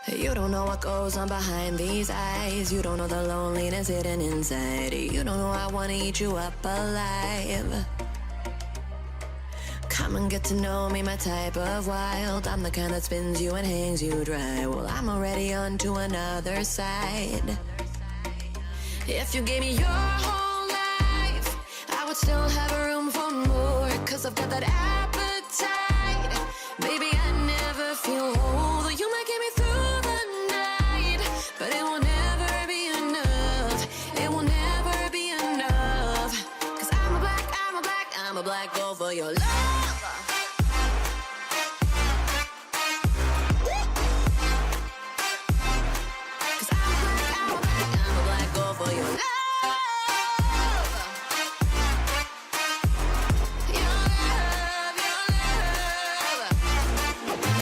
You don't know what goes on behind these eyes. You don't know the loneliness hidden inside. You don't know I wanna eat you up alive. Come and get to know me, my type of wild. I'm the kind that spins you and hangs you dry. Well, I'm already on to another side. If you gave me your whole life, I would still have room for more. Cause I've got that appetite. Baby, I never feel whole. Though you might get me through the night, but it will never be enough. It will never be enough. Cause I'm a black girl for your love.